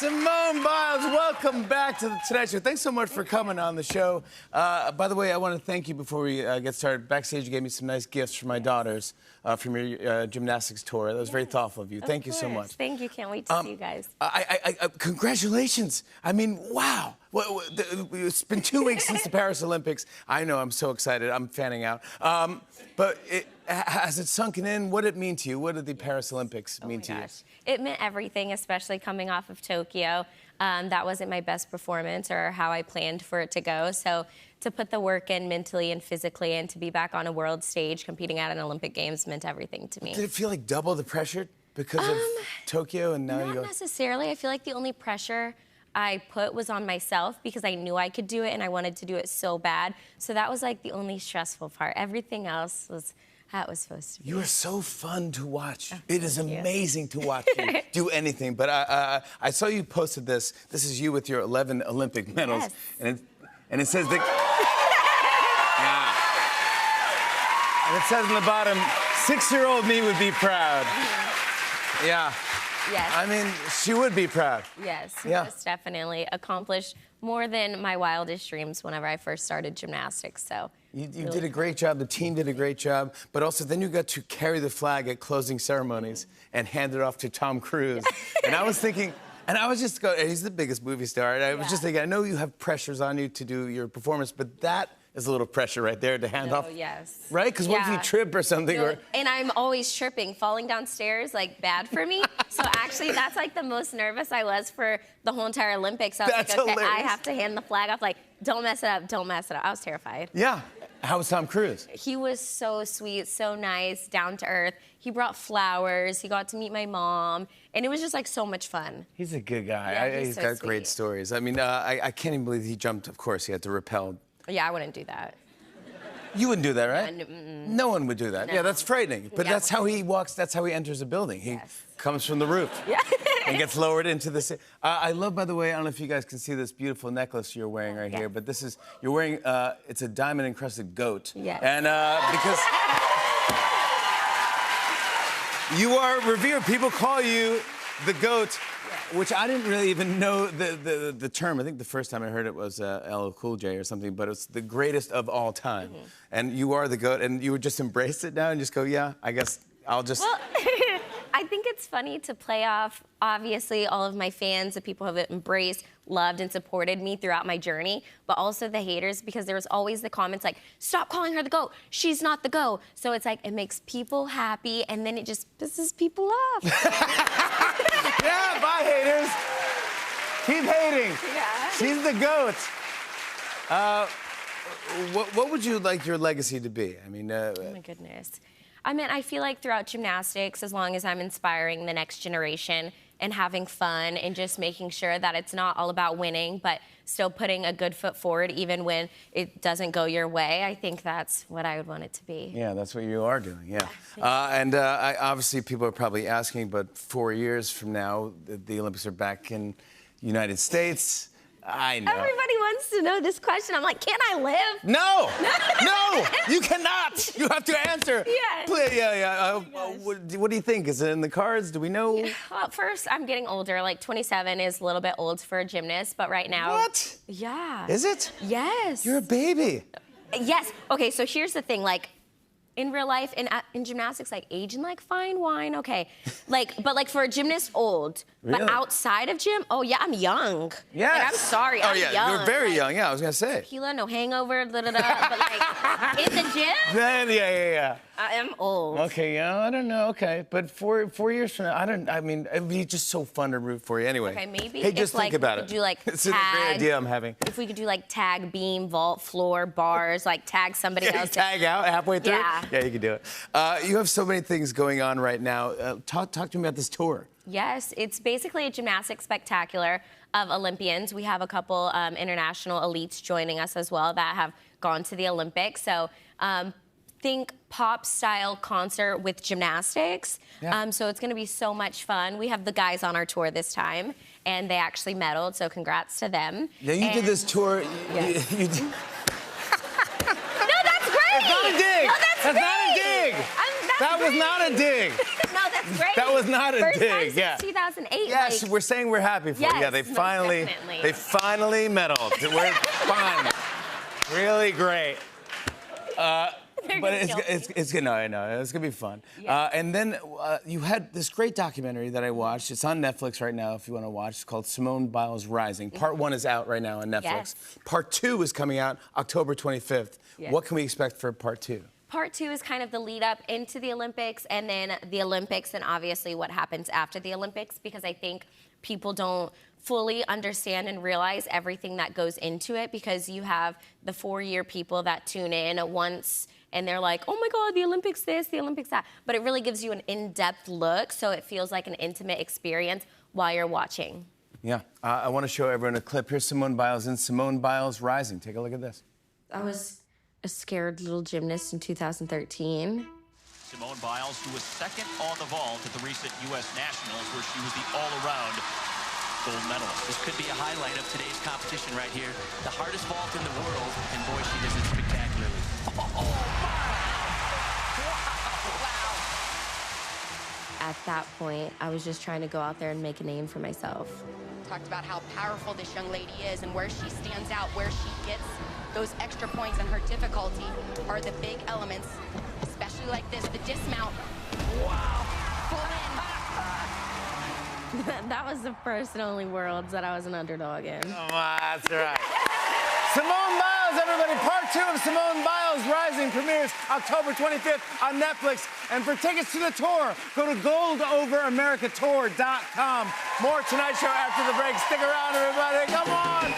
Simone Biles, welcome back to the Tonight Show. Thanks so much for coming on the show. By the way, I want to thank you before we get started. Backstage, you gave me some nice gifts for my daughters from your gymnastics tour. That was very thoughtful of you. Thank you so much. Thank you. Can't wait to see you guys. Congratulations. I mean, wow. It's been 2 weeks since the Paris Olympics. I know, I'm so excited. I'm fanning out. But has it sunken in? What did it mean to you? What did the Paris Olympics mean to you? It meant everything, especially coming off of Tokyo. That wasn't my best performance or how I planned for it to go. So to put the work in mentally and physically and to be back on a world stage competing at an Olympic Games meant everything to me. Did it feel like double the pressure because of Tokyo and now you go? Not necessarily. I feel like the only pressure I put was on myself because I knew I could do it and I wanted to do it so bad. So that was like the only stressful part. Everything else was how it was supposed to be. You are so fun to watch. It is amazing to watch you do anything. But I saw you posted this. This is you with your 11 Olympic medals. Yes. And it says that... And it says on the bottom, 6-year-old me would be proud. Yeah. Yes. I mean, she would be proud. Yes, Yeah. most definitely. Accomplished more than my wildest dreams whenever I first started gymnastics, so. You did a great job, the team did a great job, but also then you got to carry the flag at closing ceremonies and hand it off to Tom Cruise. And I was thinking, and I was just going, he's the biggest movie star, and I was just thinking, I know you have pressures on you to do your performance, but that is a little pressure right there to hand off. Yes. Right? Because what if you trip or something? No, and I'm always tripping. Falling downstairs, like, bad for me. So actually, that's, like, the most nervous I was for the whole entire Olympics. I was That's like, okay, hilarious. I have to hand the flag off. Like, don't mess it up, don't mess it up. I was terrified. Yeah. How was Tom Cruise? He was so sweet, so nice, down to earth. He brought flowers. He got to meet my mom. And it was just, like, so much fun. He's a good guy. Yeah, He's so got sweet. great stories. I mean, I can't even believe he jumped. Of course, he had to rappel. Yeah, I wouldn't do that. You wouldn't do that, right? No one would do that. No. Yeah, that's frightening. But Yeah. that's how he walks. That's how he enters a building. He comes from the roof and gets lowered into the... I love, by the way, I don't know if you guys can see this beautiful necklace you're wearing right here, but this is... You're wearing... it's a diamond-encrusted goat. Yes. And because... You are revered. People call you the GOAT, which I didn't really even know the term. I think the first time I heard it was LL Cool J or something, but it's the greatest of all time. And you are the GOAT, and you would just embrace it now and just go, yeah, I guess I'll just... Well, I think it's funny to play off, obviously, all of my fans, the people who have embraced, loved, and supported me throughout my journey, but also the haters, because there was always the comments like, stop calling her the GOAT. She's not the GOAT. So it's like, it makes people happy, and then it just pisses people off. Yeah, bye, haters. Keep hating. Yeah. She's the GOAT. What would you like your legacy to be? I mean... Oh, my goodness. I mean, I feel like throughout gymnastics, as long as I'm inspiring the next generation and having fun and just making sure that it's not all about winning, but still putting a good foot forward even when it doesn't go your way, I think that's what I would want it to be. Yeah, that's what you are doing, yeah. Obviously, people are probably asking, but 4 years from now, the Olympics are back in the United States. I know. Everybody wants to know this question. I'm like, can I live? No! No! You cannot! You have to answer. Yes. Please, yeah. What do you think? Is it in the cards? Do we know? Well, first, I'm getting older. Like, 27 is a little bit old for a gymnast, but right now... What? Yeah. Is it? Yes. You're a baby. Yes. Okay, so here's the thing. Like, in real life, in gymnastics, like, aging like fine wine, okay. But like for a gymnast, old. Really? But outside of gym, oh yeah, I'm young. Yes. Like, I'm sorry, I'm young. You're very young, yeah, I was gonna say. Tequila, no hangover, da-da-da. But like, in the gym, Then, yeah. I am old. Okay, yeah, I don't know, okay. But 4 years from now, I mean, it'd be just so fun to root for you anyway. Okay, maybe Hey, just if, think like, about we it. could do, like, It's a great idea I'm having. If we could do like tag, beam, vault, floor, bars, like tag somebody else. Tag out halfway through? Yeah. Yeah, you can do it. You have so many things going on right now. Talk to me about this tour. Yes, it's basically a gymnastics spectacular of Olympians. We have a couple international elites joining us as well that have gone to the Olympics. So think pop-style concert with gymnastics. Yeah. So it's going to be so much fun. We have the guys on our tour this time, and they actually medaled, so congrats to them. Yeah, you did this tour. Yes. You did... No, that's great! That's not a dig! No, that's not a dig! That's That was not a dig. No, that's great. That was not a First dig. time since Yeah. 2008. Yes, like, we're saying we're happy for you. Yes, Yeah, they most finally definitely. medaled. We're fine. Really great. They're But gonna kill me. it's good. No, I know. It's gonna be fun. Yeah. And then you had this great documentary that I watched. It's on Netflix right now if you want to watch. It's called Simone Biles Rising. Part 1 is out right now on Netflix. Yes. Part 2 is coming out October 25th. Yes. What can we expect for Part 2? Part 2 is kind of the lead up into the Olympics, and then the Olympics, and obviously what happens after the Olympics, because I think people don't fully understand and realize everything that goes into it, because you have the 4-year people that tune in once and they're like, oh my God, the Olympics this, the Olympics that. But it really gives you an in-depth look, so it feels like an intimate experience while you're watching. Yeah. I want to show everyone a clip. Here's Simone Biles in Simone Biles Rising. Take a look at this. I was a scared little gymnast in 2013. Simone Biles, who was second on the vault at the recent U.S. Nationals, where she was the all-around gold medalist. This could be a highlight of today's competition right here. The hardest vault in the world, and boy, she does it spectacularly. At that point, I was just trying to go out there and make a name for myself. Talked about how powerful this young lady is and where she stands out, where she gets those extra points, and her difficulty are the big elements, especially like this, the dismount. Wow, full in. That was the first and only Worlds that I was an underdog in. Come on, that's right. Simone Biles, everybody. Part 2 of Simone Biles Rising premieres October 25th on Netflix. And for tickets to the tour, go to goldoverAmericaTour.com. More Tonight Show after the break. Stick around, everybody. Come on.